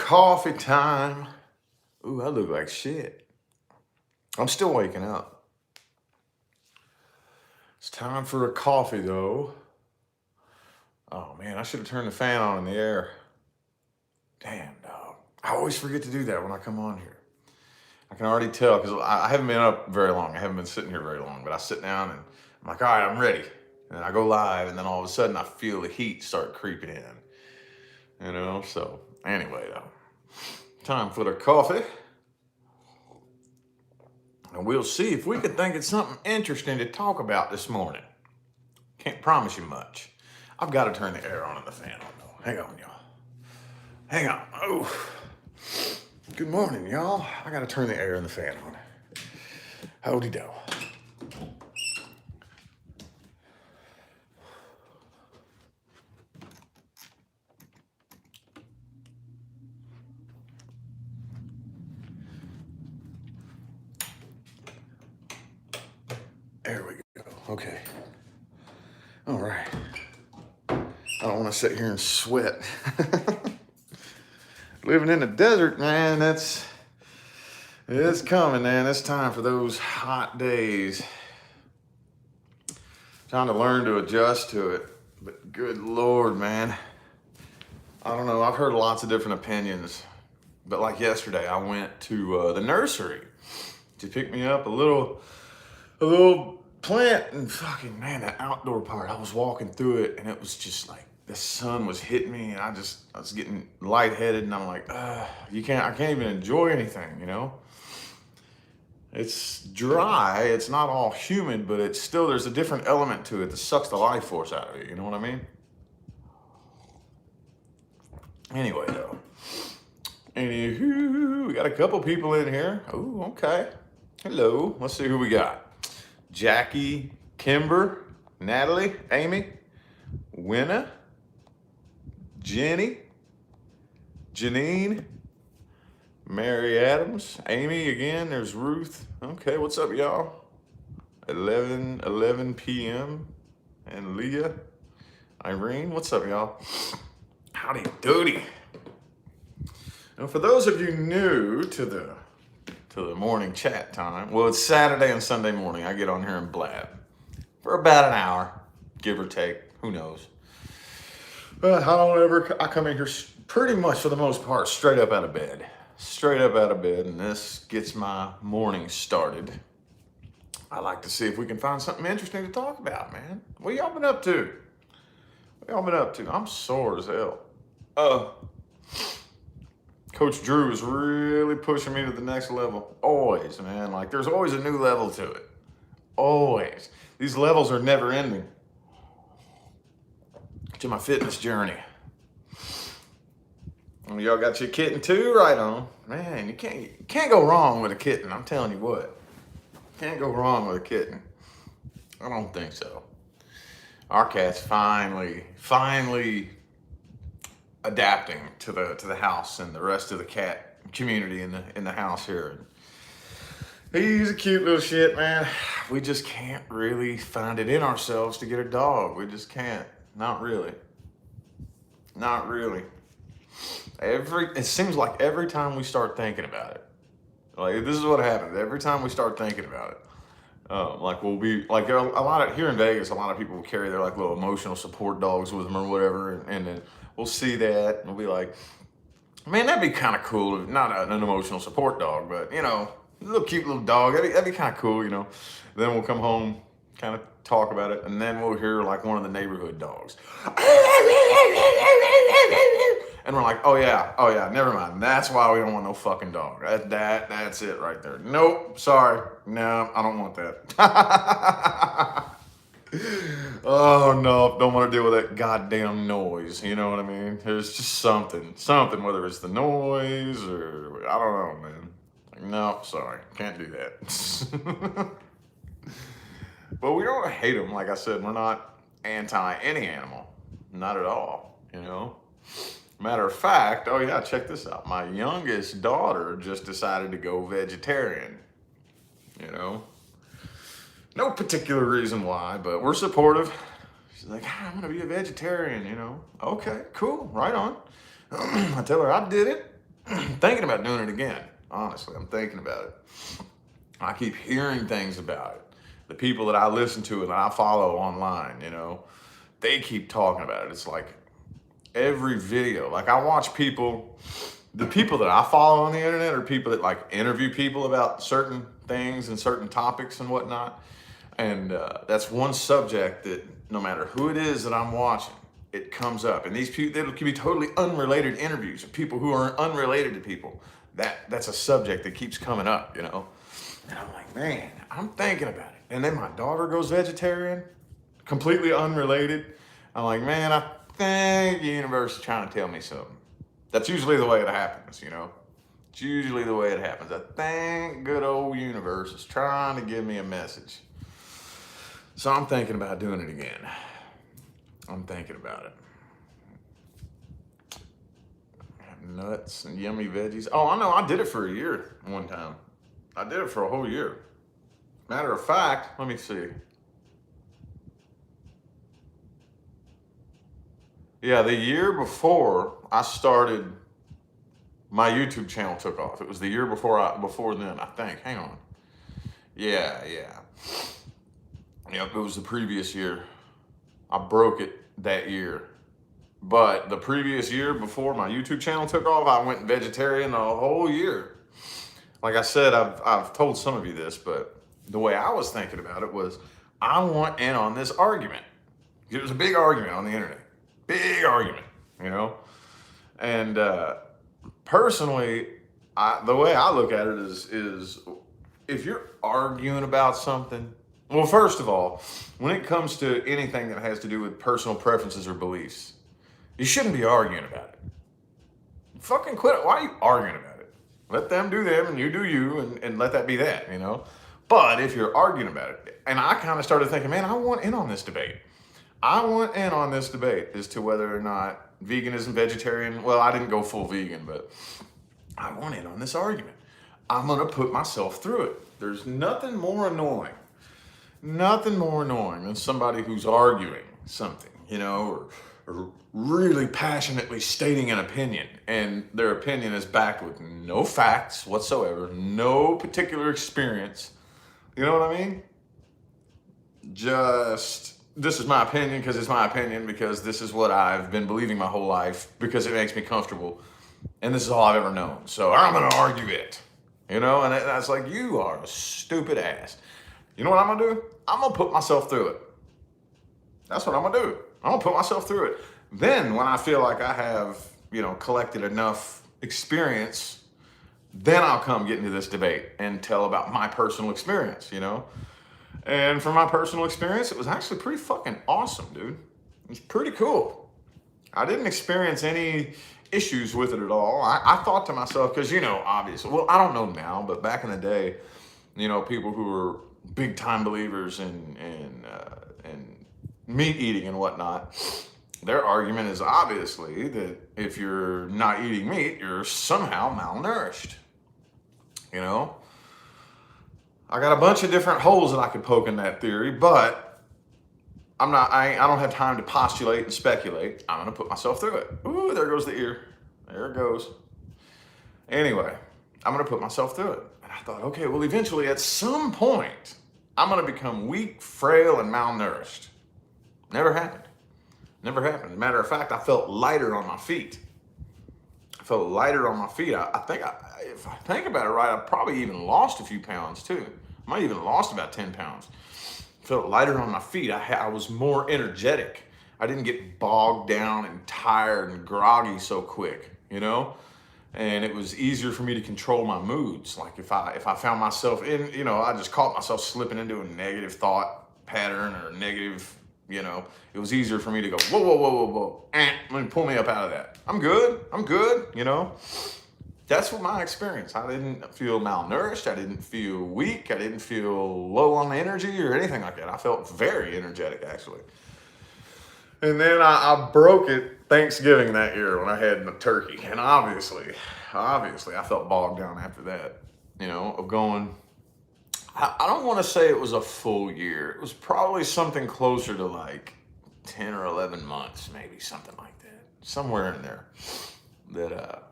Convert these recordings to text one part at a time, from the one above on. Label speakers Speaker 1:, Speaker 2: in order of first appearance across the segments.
Speaker 1: coffee time. Ooh, I look like shit. I'm still waking up. It's time for a coffee though. Oh man, I should have turned the fan on in the air. Damn, dog. I always forget to do that when I come on here. I can already tell because I haven't been up very long. I haven't been sitting here very long, but I sit down and I'm like, all right, I'm ready. And then I go live, and then all of a sudden I feel the heat start creeping in. So anyway, though, time for the coffee. And we'll see if we can think of something interesting to talk about this morning. Can't promise you much. I've got to turn the air on and the fan on, though. Hang on, y'all. Hang on. Oh. Good morning, y'all. I got to turn the air and the fan on. Howdy do. There we go. Okay. All right. I don't want to sit here and sweat. Living in the desert, man, it's coming, man. It's time for those hot days. Trying to learn to adjust to it. But good Lord, man. I don't know. I've heard lots of different opinions. But like yesterday, I went to the nursery to pick me up a little plant, and fucking, man, that outdoor part, I was walking through it and it was just like, the sun was hitting me and I was getting lightheaded, and I'm like, I can't even enjoy anything, It's dry, it's not all humid, but it's still, there's a different element to it that sucks the life force out of you, you know what I mean? Anyway, though. Anywho, we got a couple people in here. Oh, okay. Hello, let's see who we got. Jackie, Kimber, Natalie, Amy, Winna, Jenny, Janine, Mary Adams, Amy again, there's Ruth. Okay, what's up, y'all? 11 p.m. and Leah, Irene, what's up, y'all? Howdy doody. And for those of you new to the morning chat time, well, it's Saturday and Sunday morning. I get on here and blab for about an hour, give or take, who knows. But I come in here pretty much for the most part straight up out of bed, and this gets my morning started. I like to see if we can find something interesting to talk about, man. What y'all been up to? I'm sore as hell. Coach Drew is really pushing me to the next level. Always, man. Like, there's always a new level to it. Always. These levels are never ending. To my fitness journey. And y'all got your kitten too? Right on. Man, you can't go wrong with a kitten. I'm telling you what. Can't go wrong with a kitten. I don't think so. Our cat's finally adapting to the house and the rest of the cat community in the house here. He's a cute little shit, man. We just can't really find it in ourselves to get a dog. We just can't. Not really. It seems like every time we start thinking about it, like, this is what happens. Every time we start thinking about it, like, we'll be like, a lot of here in Vegas, a lot of people will carry their like little emotional support dogs with them or whatever, and then we'll see that and we'll be like, man, that'd be kind of cool. Not an emotional support dog, but a little cute little dog. That'd be kind of cool, Then we'll come home, kind of talk about it, and then we'll hear like one of the neighborhood dogs. And we're like, oh yeah, never mind. That's why we don't want no fucking dog. That's it right there. Nope, sorry. No, I don't want that. Oh no, don't want to deal with that goddamn noise. You know what I mean? There's just something, whether it's the noise or, I don't know, man. Like, no, sorry, can't do that. But we don't hate them. Like I said, we're not anti any animal. Not at all, Matter of fact, oh yeah, check this out. My youngest daughter just decided to go vegetarian, No particular reason why, but we're supportive. She's like, I'm gonna be a vegetarian, Okay, cool, right on. I tell her I did it. thinking about doing it again. Honestly, I'm thinking about it. I keep hearing things about it. The people that I listen to and I follow online, they keep talking about it. It's like every video. Like I watch people, the people that I follow on the internet are people that like interview people about certain things and certain topics and whatnot. And that's one subject that no matter who it is that I'm watching, it comes up. And these people, they can be totally unrelated interviews of people who are unrelated to people. That's a subject that keeps coming up, And I'm like, man, I'm thinking about it. And then my daughter goes vegetarian, completely unrelated. I'm like, man, I think the universe is trying to tell me something. That's usually the way it happens, It's usually the way it happens. I think good old universe is trying to give me a message. So I'm thinking about doing it again. I'm thinking about it. Nuts and yummy veggies. Oh, I know. I did it for a year one time. I did it for a whole year. Matter of fact, let me see. Yeah, the year before I started, my YouTube channel took off. It was the year before then, I think. Hang on. Yeah. Yep, it was the previous year. I broke it that year. But the previous year before my YouTube channel took off, I went vegetarian the whole year. Like I said, I've told some of you this, but the way I was thinking about it was, I want in on this argument. It was a big argument on the internet. Big argument, And personally, the way I look at it is if you're arguing about something, well, first of all, when it comes to anything that has to do with personal preferences or beliefs, you shouldn't be arguing about it. Fucking quit it. Why are you arguing about it? Let them do them and you do you and let that be that, But if you're arguing about it, and I kind of started thinking, man, I want in on this debate. I want in on this debate as to whether or not veganism, vegetarian, well, I didn't go full vegan, but I want in on this argument. I'm going to put myself through it. There's nothing more annoying than somebody who's arguing something, or really passionately stating an opinion, and their opinion is backed with no facts whatsoever, no particular experience. You know what I mean? Just, this is my opinion because it's my opinion, because this is what I've been believing my whole life, because it makes me comfortable, and this is all I've ever known. So I'm going to argue it, and that's like, you are a stupid ass. You know what I'm going to do? I'm going to put myself through it. That's what I'm going to do. I'm going to put myself through it. Then when I feel like I have, collected enough experience, then I'll come get into this debate and tell about my personal experience, And from my personal experience, it was actually pretty fucking awesome, dude. It was pretty cool. I didn't experience any issues with it at all. I thought to myself, because, obviously, well, I don't know now, but back in the day, people who were big time believers in meat eating and whatnot, their argument is obviously that if you're not eating meat, you're somehow malnourished. I got a bunch of different holes that I could poke in that theory, but I don't have time to postulate and speculate. I'm going to put myself through it. Ooh, there goes the ear. There it goes. Anyway, I'm going to put myself through it. And I thought, okay, well, eventually at some point, I'm going to become weak, frail, and malnourished. Never happened. Never happened. As a matter of fact, I felt lighter on my feet. I think, if I think about it right, I probably even lost a few pounds too. I might even lost about 10 pounds. Felt lighter on my feet. I was more energetic. I didn't get bogged down and tired and groggy so quick, And it was easier for me to control my moods. Like if I found myself in, I just caught myself slipping into a negative thought pattern or negative, it was easier for me to go, whoa. Let me pull me up out of that. I'm good. That's what my experience. I didn't feel malnourished. I didn't feel weak. I didn't feel low on energy or anything like that. I felt very energetic, actually. And then I broke it Thanksgiving that year when I had the turkey. And obviously, I felt bogged down after that, of going. I don't want to say it was a full year. It was probably something closer to like 10 or 11 months, maybe something like that. Somewhere in there that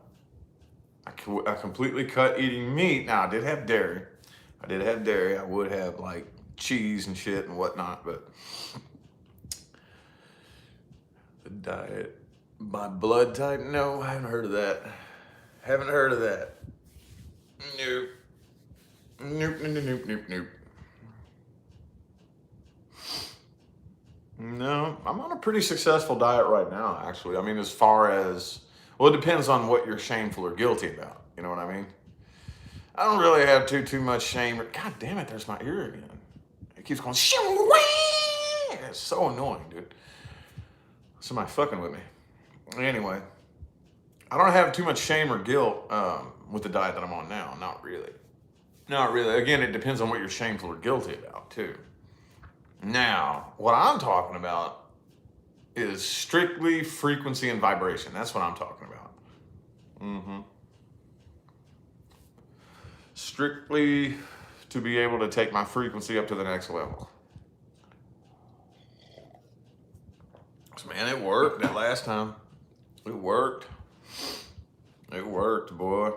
Speaker 1: I I completely cut eating meat. Now I did have dairy. I would have like cheese and shit and whatnot, but the diet by blood type, no, I haven't heard of that. Haven't heard of that. Nope. Nope, nope, nope, nope, nope. No, I'm on a pretty successful diet right now, actually. I mean, as far as, well, it depends on what you're shameful or guilty about. You know what I mean? I don't really have too much shame. God damn it, there's my ear again. It keeps going, it's so annoying, dude. Somebody fucking with me. Anyway, I don't have too much shame or guilt with the diet that I'm on now. Not really. Not really. Again, it depends on what you're shameful or guilty about, too. Now, what I'm talking about is strictly frequency and vibration. That's what I'm talking about. Strictly to be able to take my frequency up to the next level. So, man, it worked that last time. It worked. It worked, boy.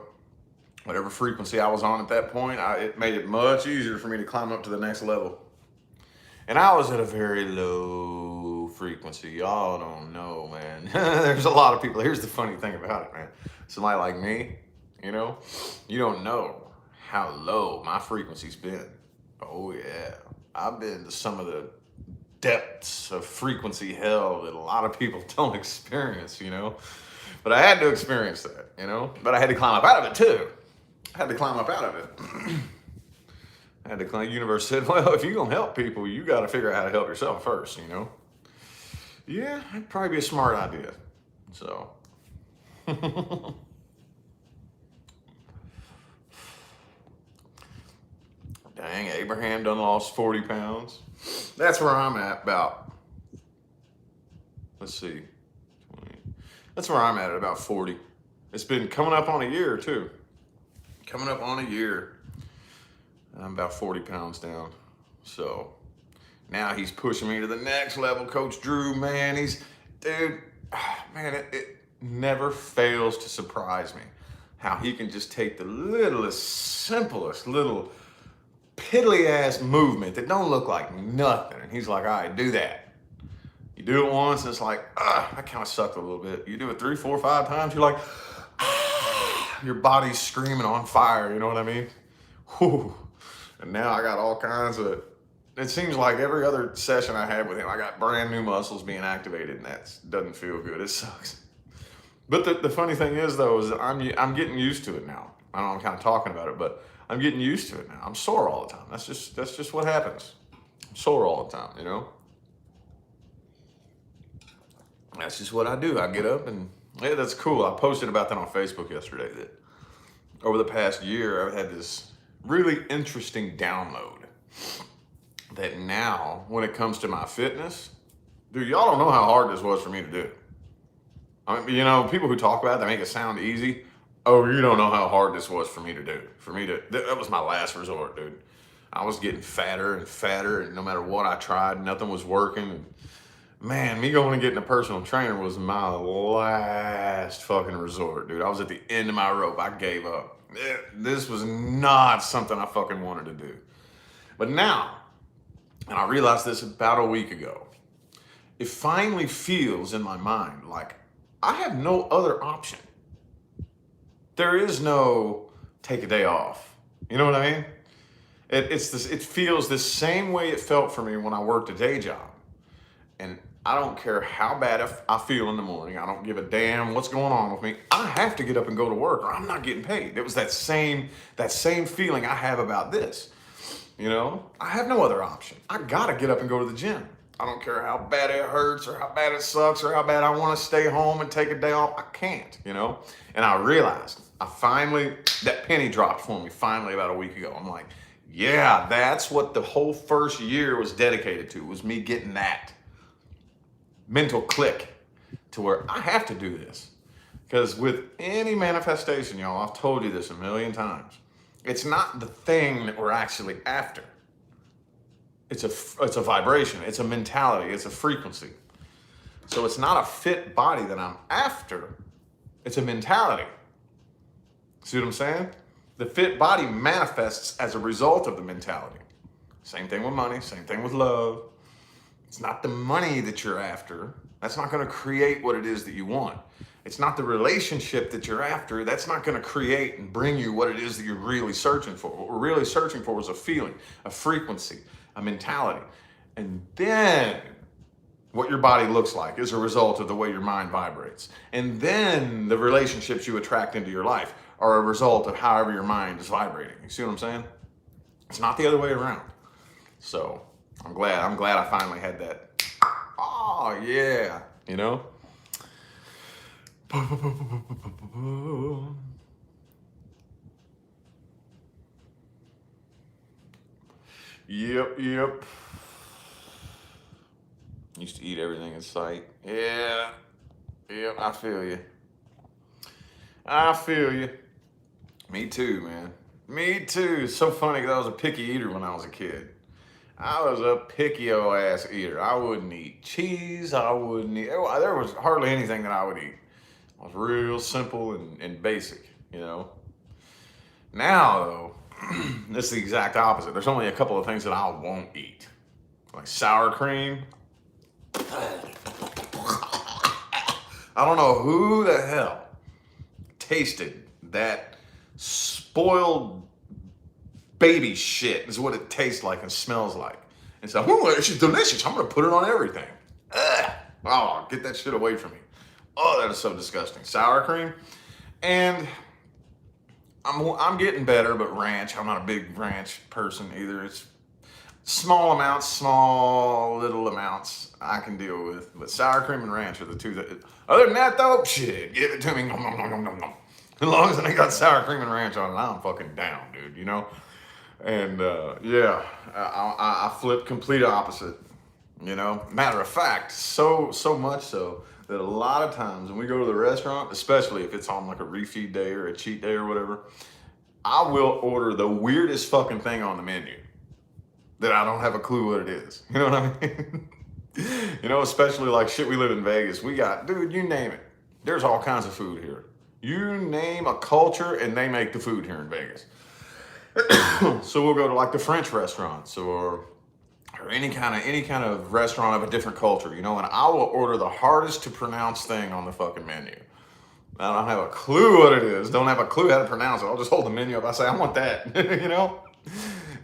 Speaker 1: Whatever frequency I was on at that point, it made it much easier for me to climb up to the next level. And I was at a very low frequency. Y'all don't know, man. There's a lot of people. Here's the funny thing about it, man. Somebody like me, you know, you don't know how low my frequency's been. Oh, yeah. I've been to some of the depths of frequency hell that a lot of people don't experience, you know. But I had to experience that, you know. But I had to climb up out of it, too. I had to climb up out of it. I had to climb. The universe said, well, if you're going to help people, you got to figure out how to help yourself first, you know. Yeah, that'd probably be a smart idea. So. Dang, Abraham done lost 40 pounds. That's where I'm at about, let's see. That's where I'm at about 40. It's been coming up on a year, too. Coming up on a year. I'm about 40 pounds down. So now he's pushing me to the next level. Coach Drew, man, dude, man, it never fails to surprise me how he can just take the littlest, simplest little piddly ass movement that don't look like nothing. And he's like, all right, do that. You do it once, and it's like, that kind of sucked a little bit. You do it 3, 4, 5 times, you're like, your body's screaming on fire, you know what I mean? Whew. And now I got all kinds of, it seems like every other session I had with him, I got brand new muscles being activated, and that doesn't feel good. It sucks. But the funny thing is, though, is I'm getting used to it now. I know I'm kind of talking about it, but I'm getting used to it now. I'm sore all the time. That's just what happens. I'm sore all the time, you know? That's just what I do. I get up and, yeah, that's cool. I posted about that on Facebook yesterday, that over the past year, I've had this really interesting download that now, when it comes to my fitness, dude, y'all don't know how hard this was for me to do. I mean, you know, people who talk about it, they make it sound easy. Oh, you don't know how hard this was for me to do. That was my last resort, dude. I was getting fatter and fatter, and no matter what I tried, nothing was working. And man, me going and getting a personal trainer was my last fucking resort, dude. I was at the end of my rope. I gave up. This was not something I fucking wanted to do. But now, and I realized this about a week ago, it finally feels in my mind like I have no other option. There is no take a day off. You know what I mean? It feels the same way it felt for me when I worked a day job. And I don't care how bad I feel in the morning. I don't give a damn what's going on with me. I have to get up and go to work or I'm not getting paid. It was that same feeling I have about this. You know, I have no other option. I gotta get up and go to the gym. I don't care how bad it hurts or how bad it sucks or how bad I want to stay home and take a day off. I can't, you know? And I realized, that penny dropped for me finally about a week ago. I'm like, yeah, that's what the whole first year was dedicated to, was me getting that mental click to where I have to do this. Because with any manifestation, y'all, I've told you this a million times, it's not the thing that we're actually after. It's a vibration, it's a mentality, it's a frequency. So it's not a fit body that I'm after, it's a mentality. See what I'm saying? The fit body manifests as a result of the mentality. Same thing with money, same thing with love. It's not the money that you're after. That's not going to create what it is that you want. It's not the relationship that you're after. That's not going to create and bring you what it is that you're really searching for. What we're really searching for is a feeling, a frequency, a mentality. And then what your body looks like is a result of the way your mind vibrates. And then the relationships you attract into your life are a result of however your mind is vibrating. You see what I'm saying? It's not the other way around. So I'm glad I finally had that. Oh yeah, you know? Yep. Used to eat everything in sight. Yeah, I feel you. Me too, man. Me too. It's so funny because I was a picky eater when I was a kid. I was a picky old ass eater. I wouldn't eat cheese. There was hardly anything that I would eat. I was real simple and basic, you know. Now, though, it's the exact opposite. There's only a couple of things that I won't eat. Like sour cream. I don't know who the hell tasted that spoiled baby shit is what it tastes like and smells like. And so, it's delicious. I'm gonna put it on everything. Ugh. Oh, get that shit away from me. Oh, that is so disgusting. Sour cream. And I'm getting better, but ranch, I'm not a big ranch person either. It's small amounts, small little amounts I can deal with. But sour cream and ranch are the two that, other than that though, shit, give it to me. Nom, nom, nom, nom, nom, nom. As long as I got sour cream and ranch on it, I'm fucking down, dude, you know? And yeah, I flip complete opposite, you know? Matter of fact, so much so that a lot of times when we go to the restaurant, especially if it's on like a refeed day or a cheat day or whatever, I will order the weirdest fucking thing on the menu that I don't have a clue what it is. You know what I mean? You know, especially like shit, we live in Vegas. We got, dude, you name it. There's all kinds of food here. You name a culture and they make the food here in Vegas. So we'll go to like the French restaurants or any kind of restaurant of a different culture, you know, and I will order the hardest to pronounce thing on the fucking menu. I don't have a clue what it is. Don't have a clue how to pronounce it. I'll just hold the menu up. I say, I want that, you know?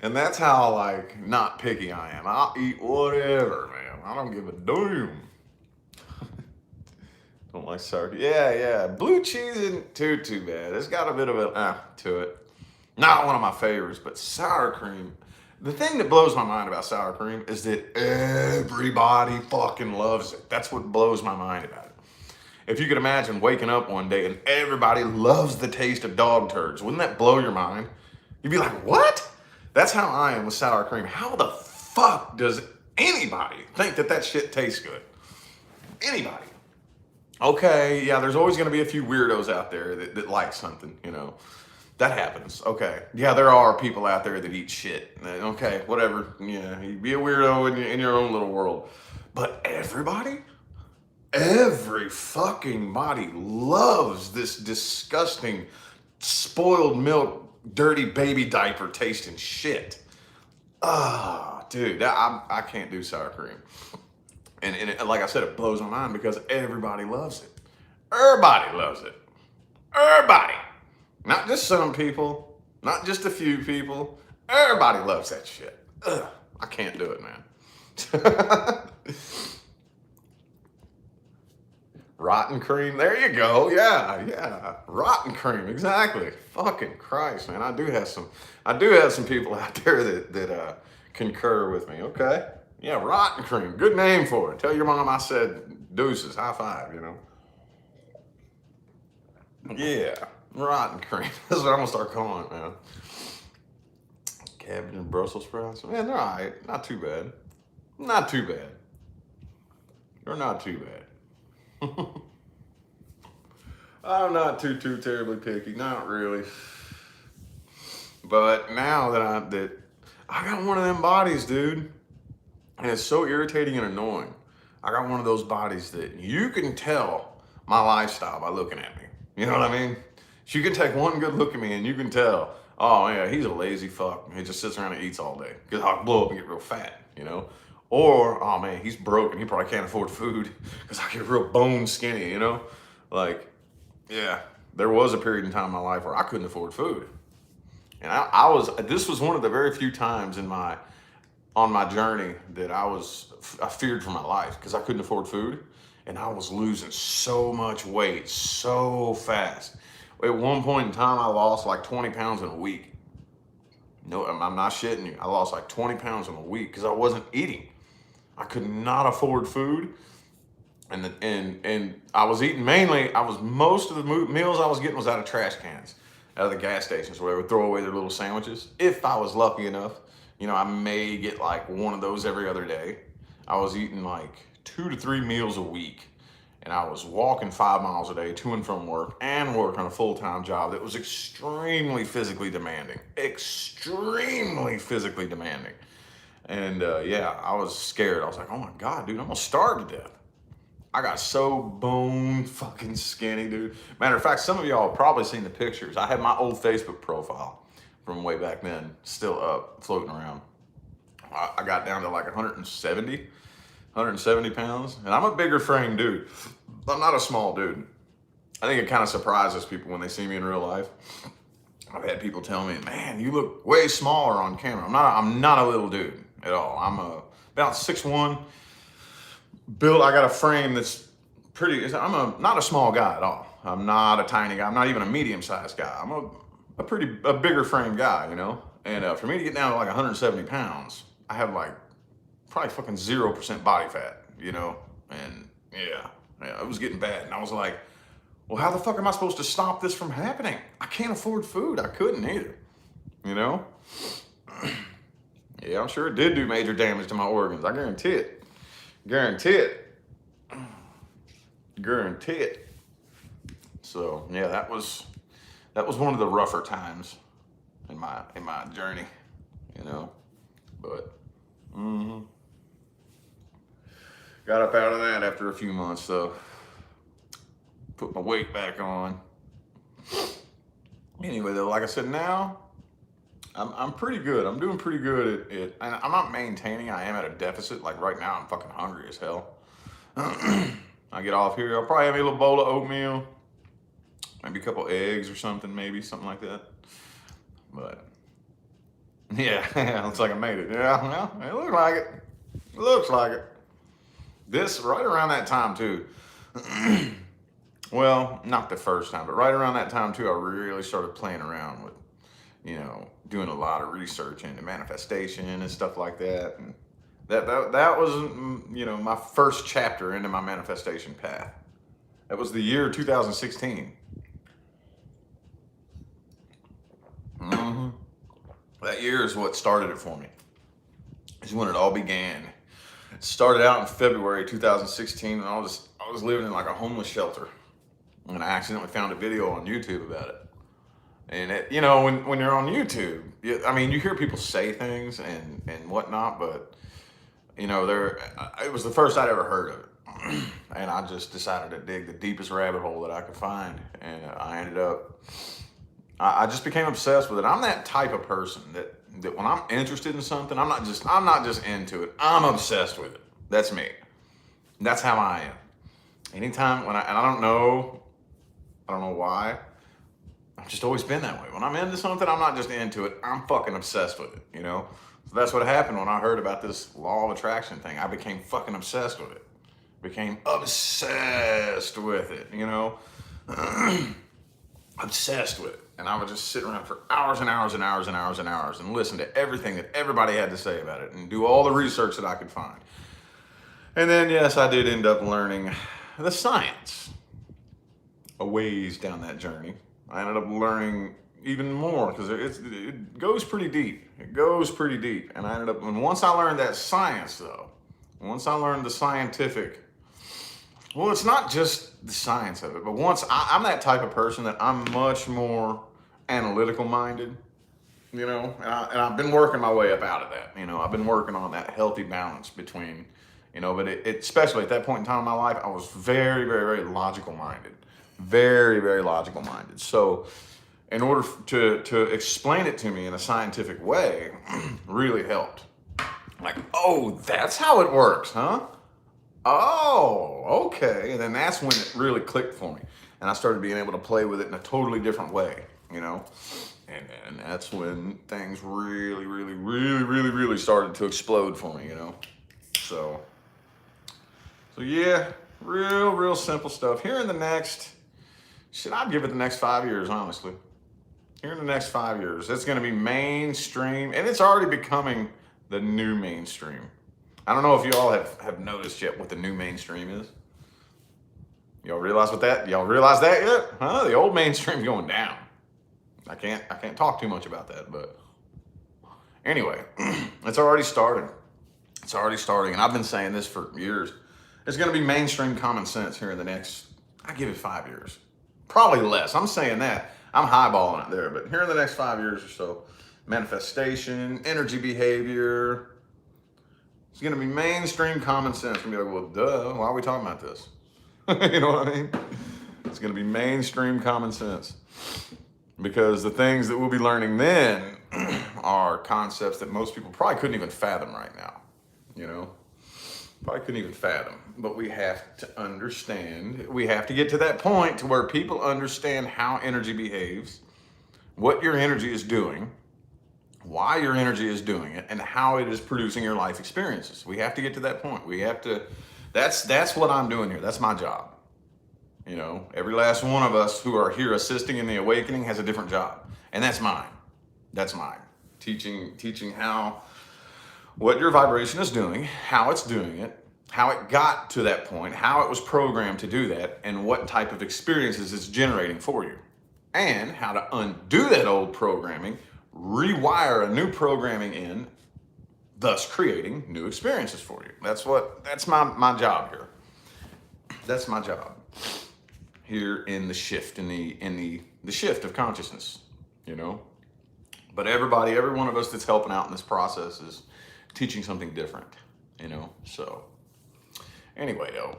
Speaker 1: And that's how, like, not picky I am. I'll eat whatever, man. I don't give a damn. Don't like sour cream. Yeah. Blue cheese isn't too bad. It's got a bit of a to it. Not one of my favorites, but sour cream. The thing that blows my mind about sour cream is that everybody fucking loves it. That's what blows my mind about it. If you could imagine waking up one day and everybody loves the taste of dog turds, wouldn't that blow your mind? You'd be like, what? That's how I am with sour cream. How the fuck does anybody think that shit tastes good? Anybody. Okay, yeah, there's always gonna be a few weirdos out there that like something, you know. That happens. Okay. Yeah, there are people out there that eat shit. Okay, whatever. Yeah, you be a weirdo in your own little world. But every fucking body loves this disgusting, spoiled milk, dirty baby diaper tasting shit. Dude, I can't do sour cream. And like I said, it blows my mind because everybody loves it. Everybody loves it. Everybody. Not just some people, not just a few people. Everybody loves that shit. Ugh, I can't do it, man. Rotten cream, there you go. Yeah. Rotten cream, exactly. Fucking Christ, man. I do have some people out there that concur with me. Okay. Yeah, rotten cream. Good name for it. Tell your mom I said deuces, high five, you know. Yeah. Rotten cream. That's what I'm gonna start calling it, man. Cabbage and Brussels sprouts. Man, they're all right. Not too bad. Not too bad. They're not too bad. I'm not too terribly picky. Not really. But now that I got one of them bodies, dude, and it's so irritating and annoying. I got one of those bodies that you can tell my lifestyle by looking at me. You know what I mean? You can take one good look at me and you can tell, oh yeah, he's a lazy fuck. He just sits around and eats all day. Because I'll blow up and get real fat, you know? Or, oh man, he's broken. He probably can't afford food because I get real bone skinny, you know? Like, yeah, there was a period in time in my life where I couldn't afford food. And this was one of the very few times on my journey that I feared for my life because I couldn't afford food. And I was losing so much weight so fast. At one point in time, I lost like 20 pounds in a week. No, I'm not shitting you. I lost like 20 pounds in a week because I wasn't eating. I could not afford food. And I was eating most of the meals I was getting was out of trash cans, out of the gas stations where they would throw away their little sandwiches. If I was lucky enough, you know, I may get like one of those every other day. I was eating like 2 to 3 meals a week. And I was walking 5 miles a day to and from work and working a full-time job that was extremely physically demanding. Extremely physically demanding. And yeah, I was scared. I was like, oh my God, dude, I'm gonna starve to death. I got so bone fucking skinny, dude. Matter of fact, some of y'all have probably seen the pictures. I had my old Facebook profile from way back then still up, floating around. I got down to like 170 pounds. And I'm a bigger frame dude. I'm not a small dude. I think it kind of surprises people when they see me in real life. I've had people tell me, man, you look way smaller on camera. I'm not a little dude at all. I'm about 6'1". Built, I got a frame that's not a small guy at all. I'm not a tiny guy. I'm not even a medium-sized guy. I'm a bigger frame guy, you know? And for me to get down to like 170 pounds, I have like probably fucking 0% body fat, you know? And yeah, it was getting bad. And I was like, well, how the fuck am I supposed to stop this from happening? I can't afford food. I couldn't either, you know? Yeah, I'm sure it did do major damage to my organs. I guarantee it. Guarantee it. Guarantee it. So yeah, that was one of the rougher times in my journey, you know? But got up out of that after a few months though. Put my weight back on. Anyway though, like I said, now I'm pretty good. I'm doing pretty good at and I'm not maintaining. I am at a deficit. Like right now, I'm fucking hungry as hell. I get off here, I'll probably have a little bowl of oatmeal, maybe a couple eggs or something, maybe something like that. But yeah, looks like I made it. Yeah, well, it looks like it. It looks like it. This right around that time too. Well, not the first time, but right around that time too, I really started playing around with, you know, doing a lot of research into manifestation and stuff like that. And that was, you know, my first chapter into my manifestation path. That was the year 2016. That year is what started it for me. It's when it all began. It started out in February 2016, and I was living in like a homeless shelter. And I accidentally found a video on YouTube about it. And it, you know, when you're on YouTube, I mean, you hear people say things and whatnot, but you know, it was the first I'd ever heard of it. And I just decided to dig the deepest rabbit hole that I could find. And I ended up, I just became obsessed with it. I'm that type of person that when I'm interested in something, I'm not just into it. I'm obsessed with it. That's me. That's how I am. Anytime and I don't know why. I've just always been that way. When I'm into something, I'm not just into it. I'm fucking obsessed with it, you know? So that's what happened when I heard about this law of attraction thing. I became fucking obsessed with it. Became obsessed with it, you know? Obsessed with it. And I would just sit around for hours and hours and hours and hours and hours and listen to everything that everybody had to say about it and do all the research that I could find. And then, yes, I did end up learning the science a ways down that journey. I ended up learning even more because it goes pretty deep. It goes pretty deep. And once I learned that science though, once I learned the scientific, well, it's not just the science of it, but I'm that type of person that I'm much more analytical minded, you know, and I've been working my way up out of that. You know, I've been working on that healthy balance between, you know, but it especially at that point in time in my life, I was very, very, very logical minded. Very, very logical minded. So in order to explain it to me in a scientific way, really helped. Like, oh, that's how it works, huh? Oh, okay. And then that's when it really clicked for me. And I started being able to play with it in a totally different way, you know? And that's when things really, really, really, really, really started to explode for me, you know? So yeah, real simple stuff. Here in the next, I'd give it the next 5 years, honestly. Here in the next 5 years, it's going to be mainstream, and it's already becoming the new mainstream. I don't know if you all have noticed yet what the new mainstream is. Y'all realize that yet? Huh? The old mainstream's going down. I can't talk too much about that, but anyway, it's already starting. It's already starting, and I've been saying this for years. It's going to be mainstream common sense here in the next, I give it 5 years. Probably less. I'm saying that. I'm highballing it there, but here in the next 5 years or so, manifestation, energy behavior, it's going to be mainstream common sense. You're going to be like, well, duh, why are we talking about this? You know what I mean? It's going to be mainstream common sense. Because the things that we'll be learning then are concepts that most people probably couldn't even fathom right now. You know? Probably couldn't even fathom. But we have to understand, we have to get to that point to where people understand how energy behaves, what your energy is doing, why your energy is doing it, and how it is producing your life experiences. We have to get to that point. We have to, that's what I'm doing here. That's my job. You know, every last one of us who are here assisting in the awakening has a different job. And that's mine. That's mine. Teaching how, what your vibration is doing, how it's doing it, how it got to that point, how it was programmed to do that, and what type of experiences it's generating for you. And how to undo that old programming, rewire a new programming in, thus creating new experiences for you. That's my job here. That's my job here in the shift, in the shift of consciousness, you know. But every one of us that's helping out in this process is teaching something different, you know. So anyway, though,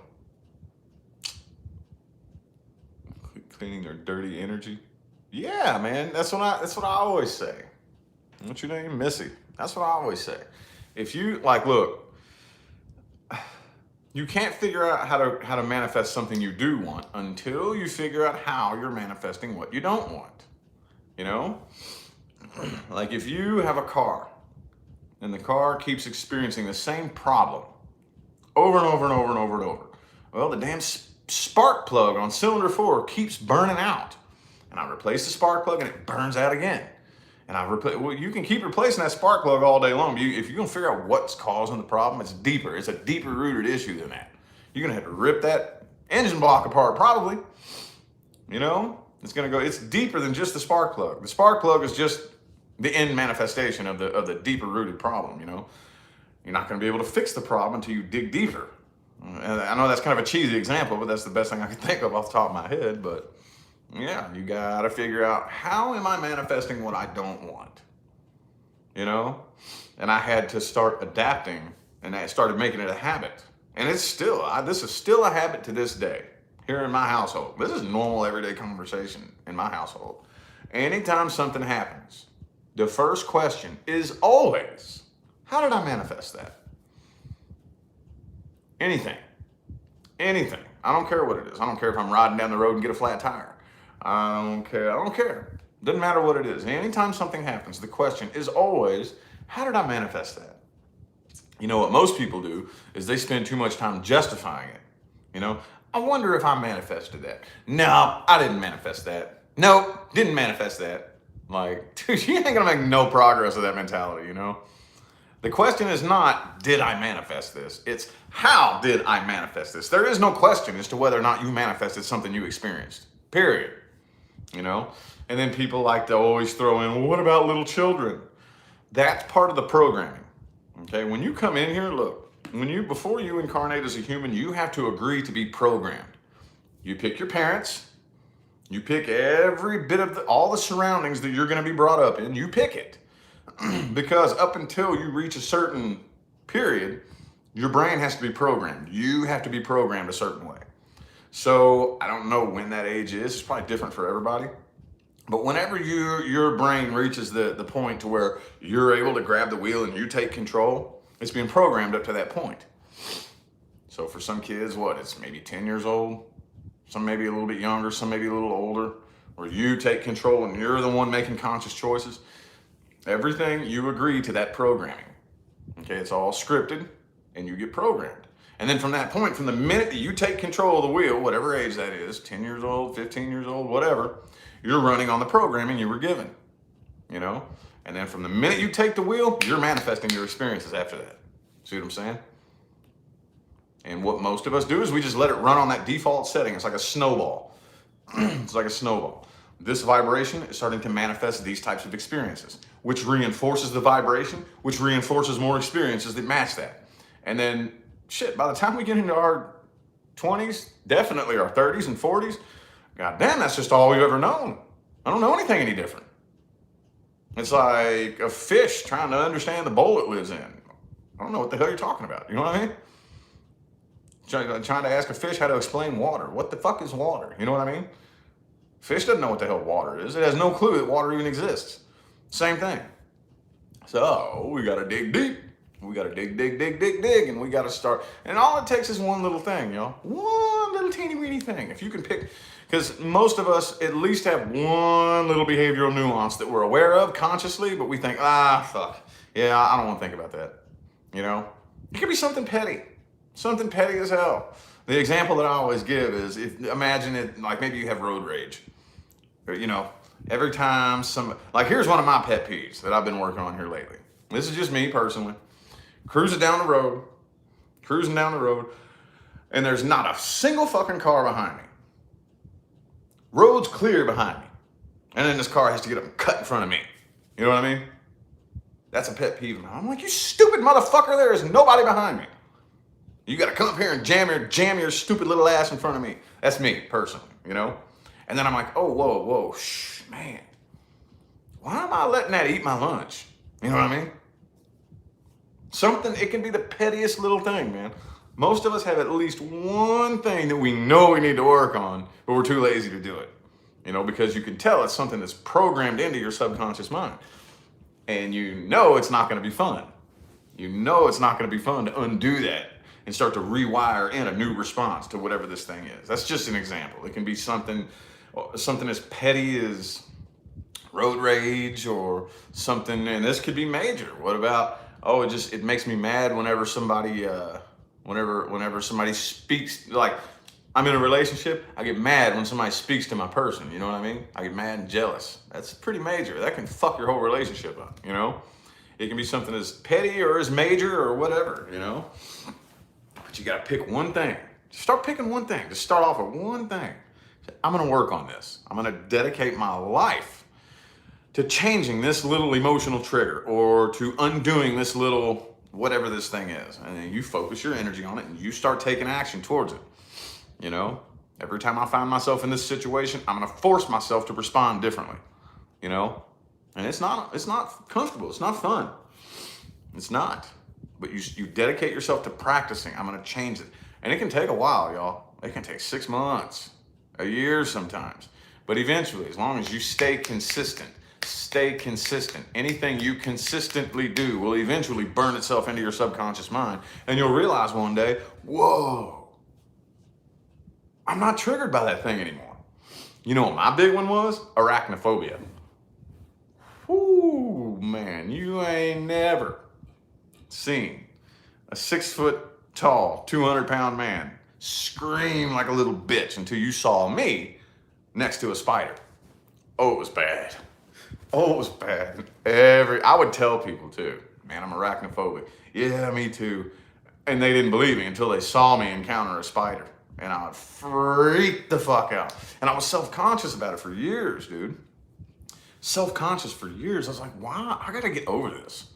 Speaker 1: cleaning their dirty energy. Yeah, man, that's what I always say. What's your name? Missy. That's what I always say. If you look, you can't figure out how to manifest something you do want until you figure out how you're manifesting what you don't want. You know? Like if you have a car and the car keeps experiencing the same problem over and over and over and over and over. Well, the damn spark plug on cylinder 4 keeps burning out. And I replace the spark plug and it burns out again. And you can keep replacing that spark plug all day long. If you're gonna figure out what's causing the problem, it's deeper. It's a deeper rooted issue than that. You're gonna have to rip that engine block apart, probably. You know, it's deeper than just the spark plug. The spark plug is just the end manifestation of the deeper rooted problem. You know, you're not gonna be able to fix the problem until you dig deeper. And I know that's kind of a cheesy example, but that's the best thing I can think of off the top of my head. But yeah, you gotta figure out, how am I manifesting what I don't want? You know? And I had to start adapting, and I started making it a habit. And it's still, this is still a habit to this day, here in my household. This is normal everyday conversation in my household. Anytime something happens, the first question is always, how did I manifest that? Anything. I don't care what it is. I don't care if I'm riding down the road and get a flat tire. I don't care. Doesn't matter what it is. Anytime something happens, the question is always, how did I manifest that? You know, what most people do is they spend too much time justifying it. You know, I wonder if I manifested that. No, I didn't manifest that. No, didn't manifest that. Like, dude, you ain't gonna make no progress with that mentality, you know? The question is not, did I manifest this? It's, how did I manifest this? There is no question as to whether or not you manifested something you experienced. Period. You know? And then people like to always throw in, well, what about little children? That's part of the programming. Okay? When you come in here, look, before you incarnate as a human, you have to agree to be programmed. You pick your parents, you pick every bit of all the surroundings that you're going to be brought up in, you pick it. Because up until you reach a certain period, your brain has to be programmed. You have to be programmed a certain way. So I don't know when that age is. It's probably different for everybody. But whenever your brain reaches the point to where you're able to grab the wheel and you take control, it's being programmed up to that point. So for some kids, it's maybe 10 years old, some maybe a little bit younger, some maybe a little older, where you take control and you're the one making conscious choices. Everything, you agree to that programming. Okay, it's all scripted and you get programmed. And then from that point, from the minute that you take control of the wheel, whatever age that is, 10 years old, 15 years old, whatever, you're running on the programming you were given, you know? And then from the minute you take the wheel, you're manifesting your experiences after that. See what I'm saying? And what most of us do is we just let it run on that default setting. It's like a snowball. It's like a snowball. This vibration is starting to manifest these types of experiences, which reinforces the vibration, which reinforces more experiences that match that. And then, shit, by the time we get into our 20s, definitely our 30s and 40s, god damn, that's just all we've ever known. I don't know anything any different. It's like a fish trying to understand the bowl it lives in. I don't know what the hell you're talking about. You know what I mean? Trying to ask a fish how to explain water. What the fuck is water? You know what I mean? Fish doesn't know what the hell water is. It has no clue that water even exists. Same thing. So we got to dig deep. We got to dig, and we got to start. And all it takes is one little thing, y'all. One little teeny weeny thing. If you can pick, because most of us at least have one little behavioral nuance that we're aware of consciously, but we think, fuck. Yeah, I don't want to think about that. You know? It could be something petty. Something petty as hell. The example that I always give is, imagine it, like maybe you have road rage. Or, you know, every time here's one of my pet peeves that I've been working on here lately. This is just me personally. Cruising down the road, and there's not a single fucking car behind me. Road's clear behind me. And then this car has to get up and cut in front of me. You know what I mean? That's a pet peeve. I'm like, you stupid motherfucker, there is nobody behind me. You got to come up here and jam your stupid little ass in front of me. That's me, personally, you know? And then I'm like, oh, whoa, man. Why am I letting that eat my lunch? You know what I mean? It can be the pettiest little thing, man. Most of us have at least one thing that we know we need to work on, but we're too lazy to do it. You know, because you can tell it's something that's programmed into your subconscious mind. And you know it's not going to be fun. You know it's not going to be fun to undo that and start to rewire in a new response to whatever this thing is. That's just an example. It can be something as petty as road rage or something, and this could be major. What about, it makes me mad whenever somebody speaks, like I'm in a relationship, I get mad when somebody speaks to my person, you know what I mean? I get mad and jealous. That's pretty major. That can fuck your whole relationship up, you know? It can be something as petty or as major or whatever, you know? But you gotta pick one thing. Just start picking one thing. Just start off with one thing. I'm gonna work on this. I'm gonna dedicate my life to changing this little emotional trigger or to undoing this little whatever this thing is. And then you focus your energy on it and you start taking action towards it. You know, every time I find myself in this situation, I'm gonna force myself to respond differently. You know, and it's not comfortable. It's not fun. It's not. But you dedicate yourself to practicing. I'm gonna change it, and it can take a while, y'all. It can take 6 months, a year sometimes. But eventually, as long as you stay consistent. Anything you consistently do will eventually burn itself into your subconscious mind, and you'll realize one day, whoa, I'm not triggered by that thing anymore. You know what my big one was? Arachnophobia. Whoo, man, you ain't never seen a 6 foot tall, 200-pound man scream like a little bitch until you saw me next to a spider. Oh, it was bad. I would tell people too, man, I'm arachnophobic. Yeah, me too. And they didn't believe me until they saw me encounter a spider. And I would freak the fuck out. And I was self-conscious about it for years, dude. Self-conscious for years. I was like, wow, I gotta get over this.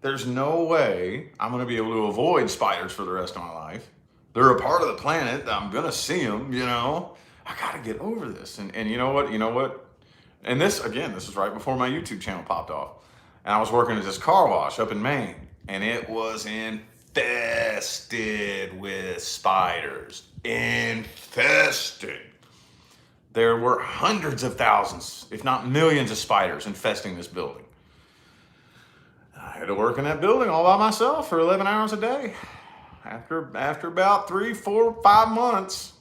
Speaker 1: There's no way I'm gonna be able to avoid spiders for the rest of my life. They're a part of the planet. I'm gonna see them, you know. I gotta get over this. And you know what? And this is right before my YouTube channel popped off. And I was working at this car wash up in Maine. And it was infected infested with spiders. Infested. There were hundreds of thousands, if not millions of spiders infesting this building. I had to work in that building all by myself for 11 hours a day. After about 3, 4, 5 months,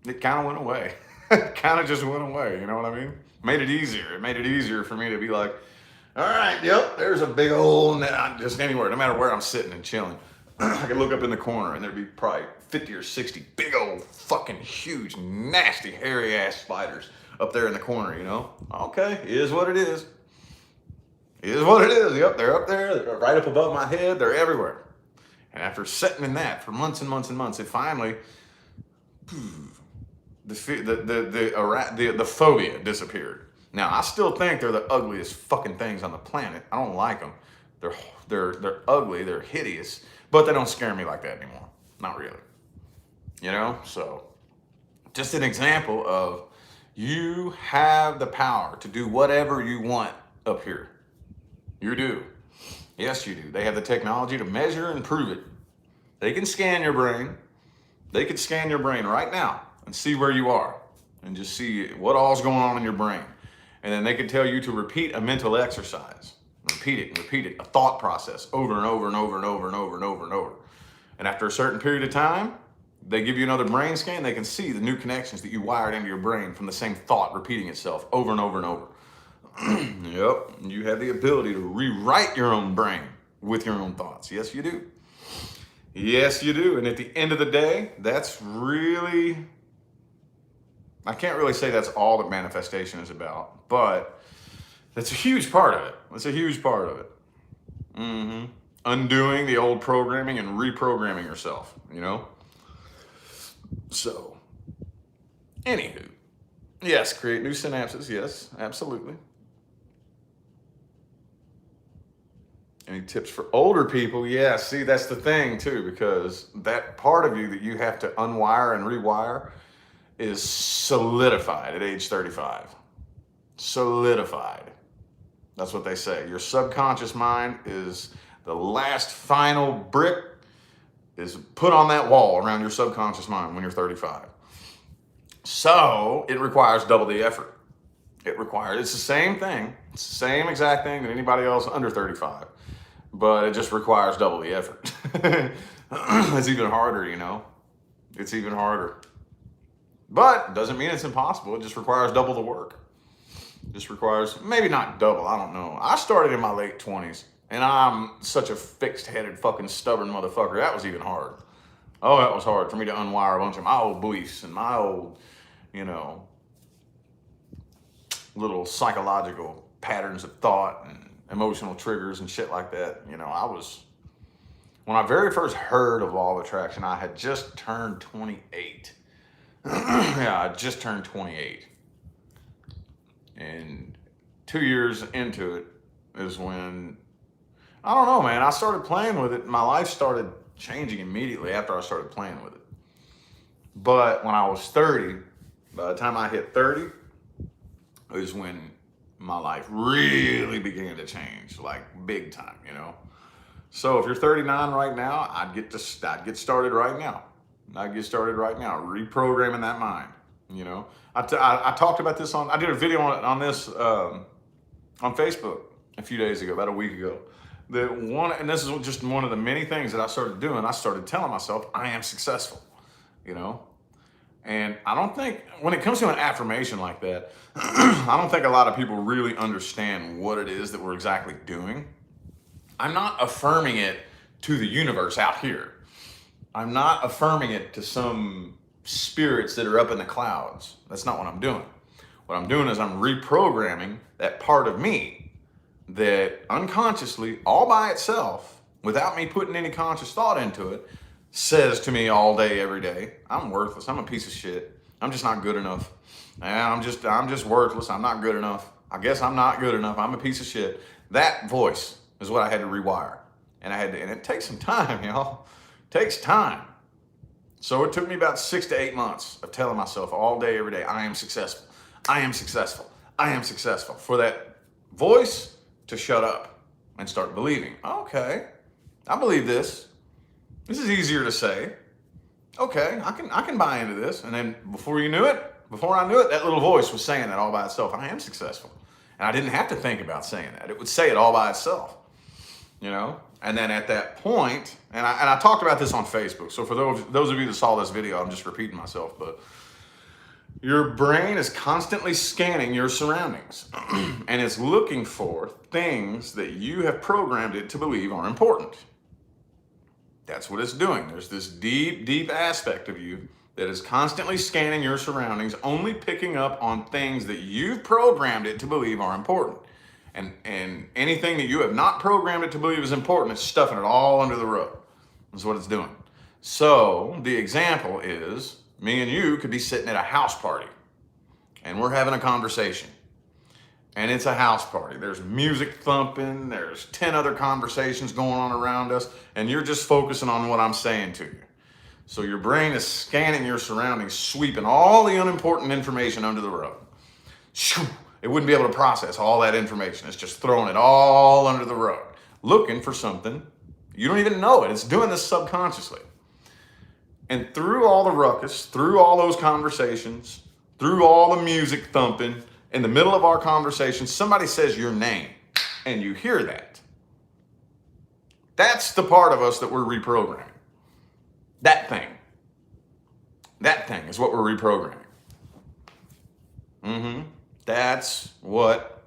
Speaker 1: it kind of went away. It kind of just went away, you know what I mean? Made it easier. It made it easier for me to be like, all right, yep, there's a big old, just anywhere, no matter where I'm sitting and chilling. I could look up in the corner and there'd be probably 50 or 60 big old fucking huge, nasty, hairy ass spiders up there in the corner, you know? Okay, it is what it is. It is what it is. Yep, they're up there, they're right up above my head, they're everywhere. And after sitting in that for months and months and months, it finally, the phobia disappeared. Now, I still think they're the ugliest fucking things on the planet. I don't like them. They're ugly, they're hideous, but they don't scare me like that anymore. Not really. You know? So, just an example of you have the power to do whatever you want up here. You do. Yes, you do. They have the technology to measure and prove it. They can scan your brain. They could scan your brain right now and see where you are and just see what all's going on in your brain. And then they could tell you to repeat a mental exercise. Repeat it, a thought process over and over and over and over and over and over and over. And after a certain period of time, they give you another brain scan. They can see the new connections that you wired into your brain from the same thought repeating itself over and over and over. Yep, you have the ability to rewrite your own brain with your own thoughts. Yes, you do. Yes, you do. And at the end of the day, that's really, I can't really say that's all that manifestation is about, but that's a huge part of it. That's a huge part of it. Undoing the old programming and reprogramming yourself, you know? So, anywho, yes, create new synapses. Yes, absolutely. Any tips for older people? Yeah, see, that's the thing too, because that part of you that you have to unwire and rewire is solidified at age 35. Solidified. That's what they say. Your subconscious mind is the last final brick is put on that wall around your subconscious mind when you're 35. So it requires double the effort. It's the same thing. It's the same exact thing that anybody else under 35. But it just requires double the effort. It's even harder, you know? It's even harder. But doesn't mean it's impossible. It just requires double the work. Just requires, maybe not double, I don't know. I started in my late 20s, and I'm such a fixed-headed fucking stubborn motherfucker. That was even hard. Oh, that was hard for me to unwire a bunch of my old beliefs and my old, you know, little psychological patterns of thought and emotional triggers and shit like that. You know, when I very first heard of law of attraction, I had just turned 28. Yeah, I just turned 28. And 2 years into it is when, I don't know, man, I started playing with it. My life started changing immediately after I started playing with it. But when I was 30, by the time I hit 30, is when my life really began to change, like big time, you know? So if you're 39 right now, I'd get started right now. Reprogramming that mind, you know? I talked about this I did a video on this on Facebook a few days ago, about a week ago. And this is just one of the many things that I started doing. I started telling myself, I am successful, you know? And I don't think, when it comes to an affirmation like that, I don't think a lot of people really understand what it is that we're exactly doing. I'm not affirming it to the universe out here. I'm not affirming it to some spirits that are up in the clouds. That's not what I'm doing. What I'm doing is I'm reprogramming that part of me that unconsciously, all by itself, without me putting any conscious thought into it, says to me all day, every day, I'm worthless. I'm a piece of shit. I'm just not good enough. I'm just worthless. I'm not good enough. I guess I'm not good enough. I'm a piece of shit. That voice is what I had to rewire. And it takes some time, y'all. It takes time. So it took me about 6 to 8 months of telling myself all day, every day, I am successful. I am successful. I am successful. For that voice to shut up and start believing, okay, I believe this. This is easier to say. Okay, I can buy into this. And then before I knew it, that little voice was saying that all by itself. I am successful. And I didn't have to think about saying that. It would say it all by itself, you know? And then at that point, and I talked about this on Facebook. So for those of you that saw this video, I'm just repeating myself, but your brain is constantly scanning your surroundings and it's looking for things that you have programmed it to believe are important. That's what it's doing. There's this deep, deep aspect of you that is constantly scanning your surroundings, only picking up on things that you've programmed it to believe are important. And anything that you have not programmed it to believe is important, it's stuffing it all under the rug. That's what it's doing. So the example is, me and you could be sitting at a house party and we're having a conversation. And it's a house party. There's music thumping, there's 10 other conversations going on around us, and you're just focusing on what I'm saying to you. So your brain is scanning your surroundings, sweeping all the unimportant information under the rug. It wouldn't be able to process all that information. It's just throwing it all under the rug, looking for something. You don't even know it. It's doing this subconsciously. And through all the ruckus, through all those conversations, through all the music thumping, in the middle of our conversation, somebody says your name and you hear that. That's the part of us that we're reprogramming. That thing is what we're reprogramming. That's what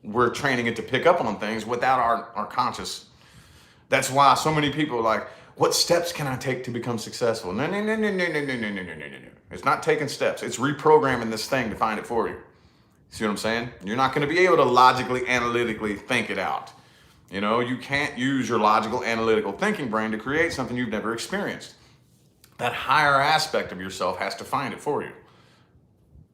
Speaker 1: we're training it to pick up on things without our conscious. That's why so many people are like, what steps can I take to become successful? No. It's not taking steps. It's reprogramming this thing to find it for you. See what I'm saying? You're not going to be able to logically, analytically think it out. You know, you can't use your logical, analytical thinking brain to create something you've never experienced. That higher aspect of yourself has to find it for you.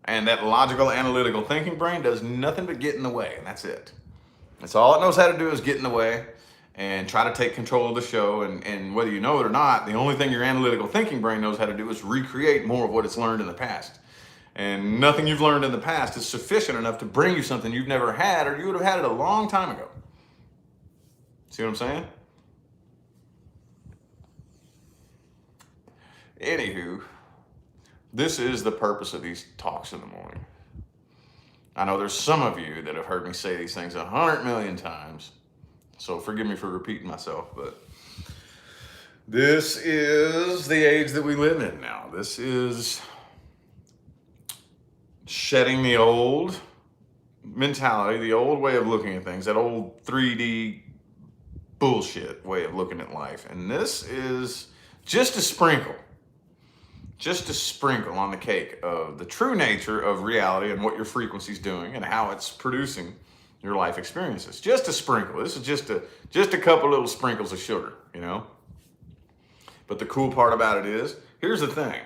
Speaker 1: And that logical, analytical thinking brain does nothing but get in the way, and that's it. That's all it knows how to do is get in the way and try to take control of the show. And whether you know it or not, the only thing your analytical thinking brain knows how to do is recreate more of what it's learned in the past. And nothing you've learned in the past is sufficient enough to bring you something you've never had, or you would have had it a long time ago. See what I'm saying? Anywho, this is the purpose of these talks in the morning. I know there's some of you that have heard me say these things 100 million times, so forgive me for repeating myself, but this is the age that we live in now. This is shedding the old mentality, the old way of looking at things, that old 3D bullshit way of looking at life. And this is just a sprinkle on the cake of the true nature of reality and what your frequency's doing and how it's producing your life experiences. Just a sprinkle. This is just a couple little sprinkles of sugar, you know? But the cool part about it is, here's the thing,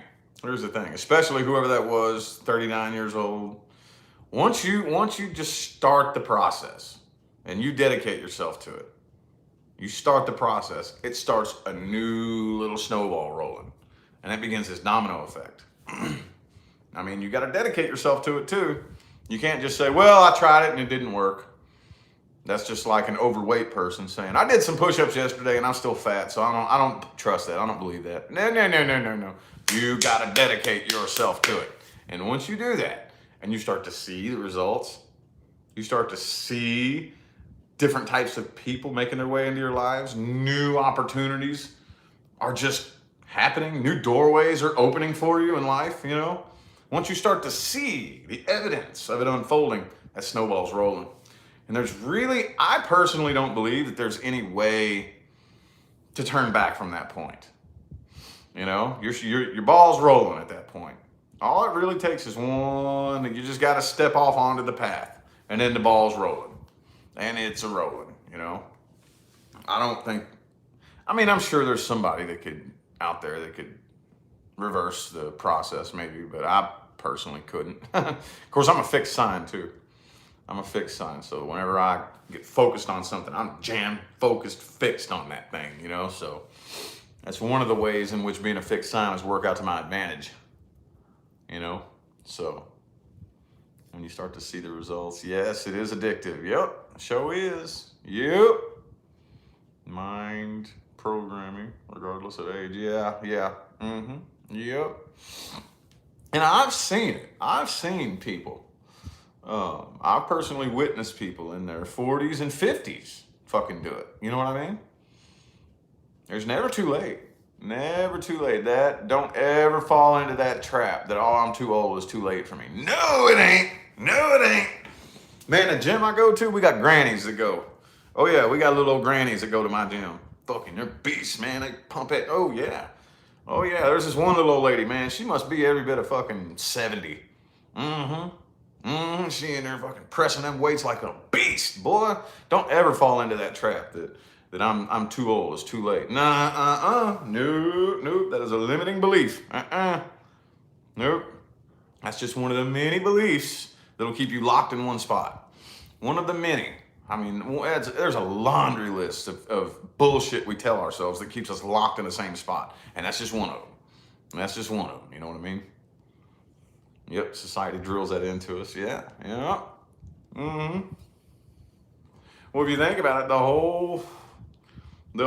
Speaker 1: especially whoever that was, 39 years old. Once you just start the process and you dedicate yourself to it, you start the process, it starts a new little snowball rolling. And that begins this domino effect. I mean, you got to dedicate yourself to it too. You can't just say, well, I tried it and it didn't work. That's just like an overweight person saying, I did some push-ups yesterday and I'm still fat, so I don't trust that. I don't believe that. No. You got to dedicate yourself to it. And once you do that and you start to see the results, you start to see different types of people making their way into your lives, new opportunities are just happening, new doorways are opening for you in life, you know? Once you start to see the evidence of it unfolding, that snowball's rolling. And I personally don't believe that there's any way to turn back from that point. You know, your ball's rolling at that point. All it really takes is you just got to step off onto the path and then the ball's rolling. And it's a rolling, you know? I'm sure there's somebody out there that could reverse the process maybe, but I personally couldn't. Of course, I'm a fixed sign too. So whenever I get focused on something, I'm jam focused, fixed on that thing, you know? So that's one of the ways in which being a fixed sign is work out to my advantage, you know? So when you start to see the results, yes, it is addictive. Yep, show is. Yep. Mind regardless of age. Yeah. Yep. And I've seen it. I've seen people. I've personally witnessed people in their 40s and 50s fucking do it. You know what I mean? There's never too late. Never too late. Don't ever fall into that trap that, oh, I'm too old, it's too late for me. No, it ain't. No, it ain't. Man, the gym I go to, we got grannies that go. Oh yeah, we got little old grannies that go to my gym. Fucking, they're beasts, man. They pump it. Oh yeah. There's this one little old lady, man. She must be every bit of fucking 70. She in there fucking pressing them weights like a beast, boy. Don't ever fall into that trap that I'm too old, it's too late. Nope. That is a limiting belief. Nope. That's just one of the many beliefs that'll keep you locked in one spot. One of the many. I mean, there's a laundry list of bullshit we tell ourselves that keeps us locked in the same spot. And that's just one of them. You know what I mean? Yep, society drills that into us. Yeah. Well, if you think about it, the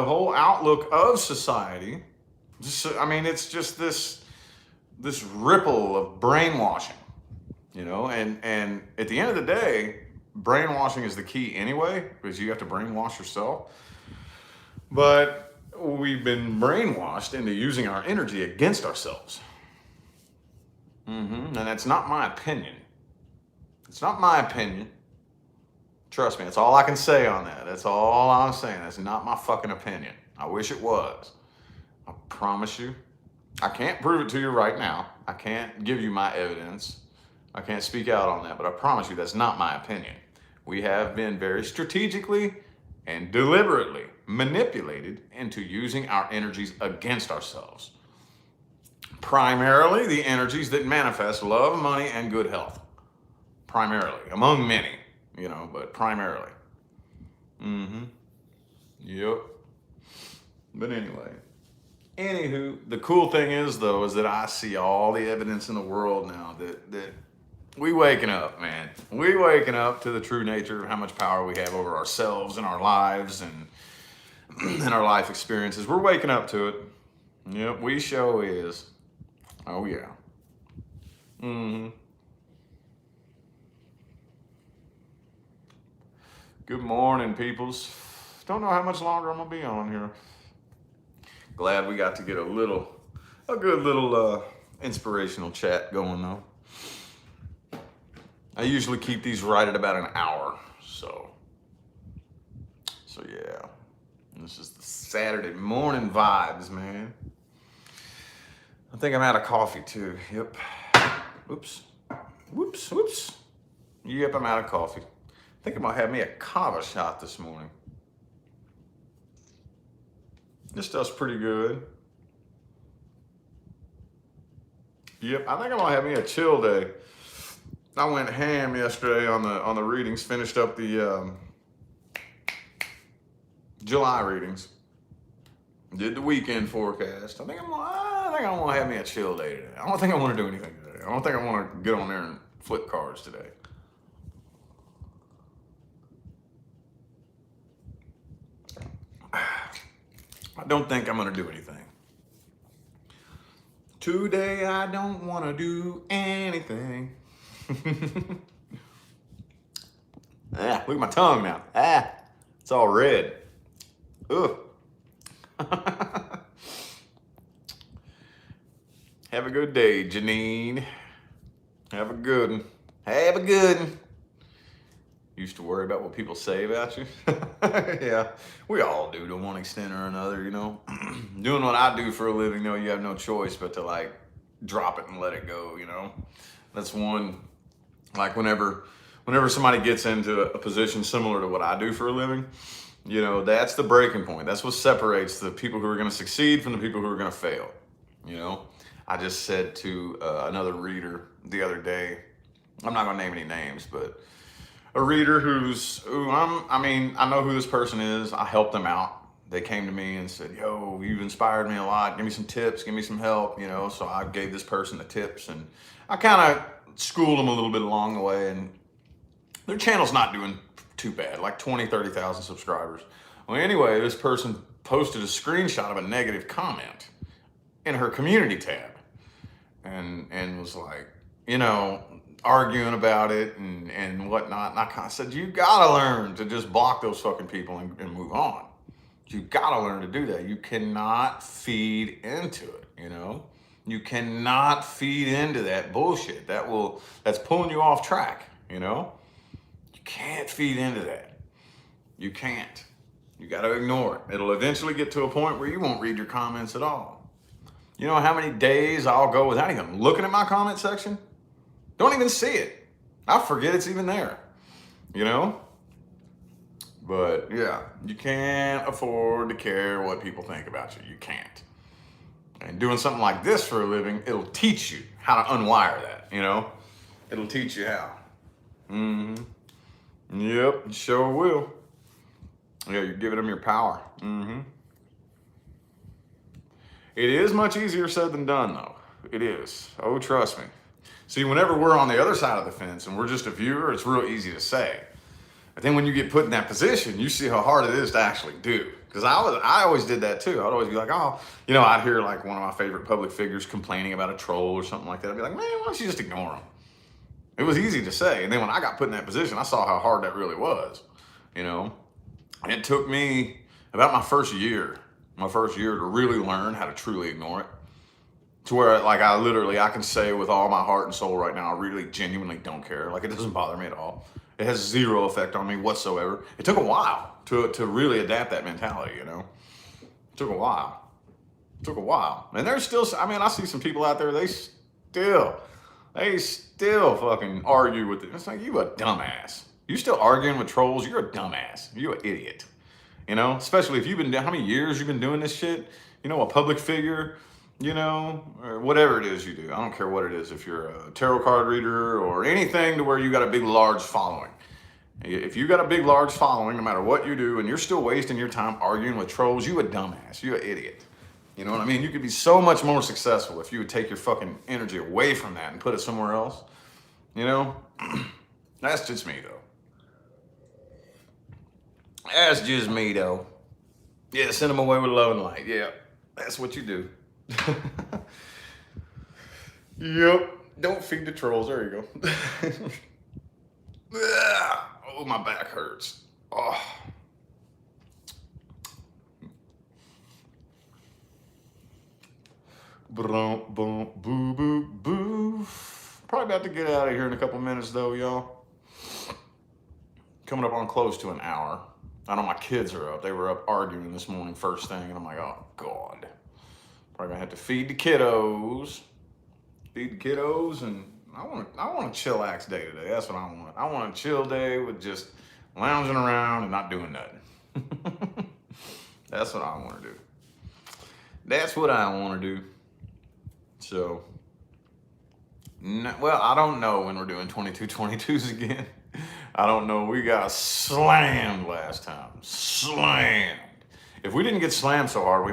Speaker 1: whole outlook of society, it's just this ripple of brainwashing, you know, and at the end of the day, brainwashing is the key anyway, because you have to brainwash yourself. But we've been brainwashed into using our energy against ourselves. And that's not my opinion. It's not my opinion. Trust me, that's all I can say on that. That's all I'm saying. That's not my fucking opinion. I wish it was. I promise you. I can't prove it to you right now. I can't give you my evidence. I can't speak out on that, but I promise you that's not my opinion. We have been very strategically and deliberately manipulated into using our energies against ourselves. Primarily the energies that manifest love, money, and good health. Primarily, among many, you know, but primarily. Yep. But anyway. Anywho, the cool thing is, though, is that I see all the evidence in the world now that we waking up, man. We waking up to the true nature of how much power we have over ourselves and our lives and our life experiences. We're waking up to it. Yep, we show is. Oh, yeah. Good morning, peoples. Don't know how much longer I'm going to be on here. Glad we got to get a good little inspirational chat going, though. I usually keep these right at about an hour, so yeah. This is the Saturday morning vibes, man. I think I'm out of coffee too. Yep. Whoops. Yep, I'm out of coffee. I think I'm gonna have me a kava shot this morning. This stuff's pretty good. Yep, I think I'm gonna have me a chill day. I went ham yesterday on the readings. Finished up the July readings. Did the weekend forecast. I think I'm gonna have me a chill day today. I don't think I want to do anything today. I don't think I want to get on there and flip cards today. I don't think I'm gonna do anything. Today I don't want to do anything. Look at my tongue now. It's all red. Ugh. Have a good day, Janine. Have a good one. Have a good one. Used to worry about what people say about you. Yeah, we all do to one extent or another, you know. Doing what I do for a living, though, you have no choice but to like drop it and let it go, you know. That's one, like whenever somebody gets into a position similar to what I do for a living, you know, that's the breaking point. That's what separates the people who are going to succeed from the people who are going to fail, you know. I just said to another reader the other day, I'm not going to name any names, but a reader I know who this person is. I helped them out. They came to me and said, yo, you've inspired me a lot. Give me some tips, give me some help, you know. So I gave this person the tips and I kind of schooled them a little bit along the way, and their channel's not doing too bad, like 20, 30,000 subscribers. Well, anyway, this person posted a screenshot of a negative comment in her community tab and was like, arguing about it and whatnot. And I kind of said, you gotta learn to just block those fucking people and move on. You gotta learn to do that. You cannot feed into it, You cannot feed into that bullshit. That's pulling you off track, You can't feed into that. You can't. You gotta ignore it. It'll eventually get to a point where you won't read your comments at all. You know how many days I'll go without even looking at my comment section? Don't even see it. I forget it's even there, But yeah, you can't afford to care what people think about you. You can't. And doing something like this for a living, it'll teach you how to unwire that, It'll teach you how. Yep, it sure will. Yeah, you're giving them your power. It is much easier said than done, though. It is. Oh, trust me. See, whenever we're on the other side of the fence and we're just a viewer, it's real easy to say. But then when you get put in that position, you see how hard it is to actually do. Because I always did that too. I'd always be like, I'd hear like one of my favorite public figures complaining about a troll or something like that. I'd be like, man, why don't you just ignore them? It was easy to say. And then when I got put in that position, I saw how hard that really was, And it took me about my first year to really learn how to truly ignore it. To where like I can say with all my heart and soul right now, I really genuinely don't care. Like it doesn't bother me at all. It has zero effect on me whatsoever. It took a while to really adapt that mentality, It took a while. And there's still, I see some people out there, they still fucking argue with it. It's like, you a dumbass. You still arguing with trolls, you're a dumbass. You're an idiot. Especially if how many years you've been doing this shit, a public figure, or whatever it is you do. I don't care what it is. If you're a tarot card reader or anything to where you got a big, large following. If you got a big, large following, no matter what you do, and you're still wasting your time arguing with trolls, you a dumbass. You an idiot. You know what I mean? You could be so much more successful if you would take your fucking energy away from that and put it somewhere else. That's just me, though. That's just me, though. Yeah, send them away with love and light. Yeah, that's what you do. Yep. Don't feed the trolls. There you go. Oh, my back hurts. Oh. Boom, boom, boo, boo, boo. Probably about to get out of here in a couple minutes, though, y'all. Coming up on close to an hour. I know my kids are up. They were up arguing this morning first thing, and I'm like, oh, God. Probably gonna have to feed the kiddos. And I want a chillax day today. That's what I want. I want a chill day with just lounging around and not doing nothing. That's what I want to do. That's what I want to do. So, I don't know when we're doing 22-22s again. I don't know. We got slammed last time. Slammed. If we didn't get slammed so hard,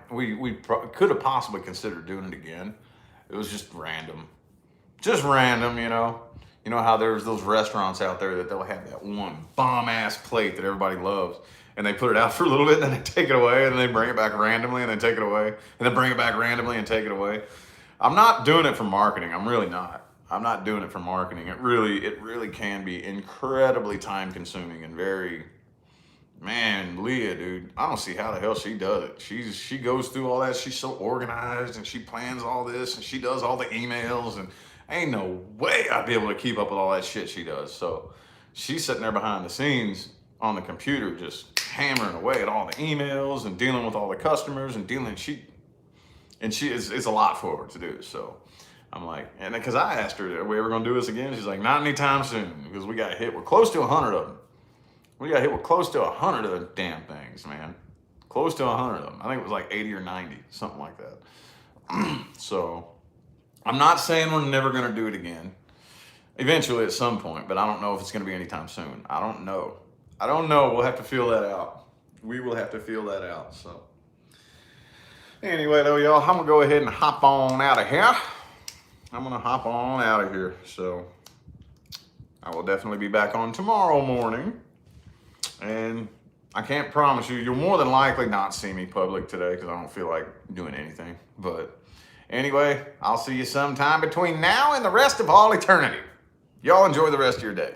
Speaker 1: we could have possibly considered doing it again. It was just random. Just random, You know how there's those restaurants out there that they'll have that one bomb-ass plate that everybody loves, and they put it out for a little bit, and then they take it away, and then they bring it back randomly, and then take it away, and then bring it back randomly and take it away. I'm not doing it for marketing. I'm really not. I'm not doing it for marketing. It really can be incredibly time-consuming and very... Man, Leah, dude, I don't see how the hell she does it. She goes through all that. She's so organized, and she plans all this, and she does all the emails, and ain't no way I'd be able to keep up with all that shit she does. So she's sitting there behind the scenes on the computer just hammering away at all the emails and dealing with all the customers and it's a lot for her to do. So I'm like, and because I asked her, are we ever going to do this again? She's like, not anytime soon, because we got hit with close to 100 of them. We got hit with close to 100 of the damn things, man. Close to 100 of them. I think it was like 80 or 90, something like that. So I'm not saying we're never going to do it again. Eventually at some point, but I don't know if it's going to be anytime soon. I don't know. We'll have to feel that out. We will have to feel that out. So anyway, though, y'all, I'm going to go ahead and hop on out of here. So I will definitely be back on tomorrow morning. And I can't promise you. You'll more than likely not see me public today because I don't feel like doing anything. But anyway, I'll see you sometime between now and the rest of all eternity. Y'all enjoy the rest of your day.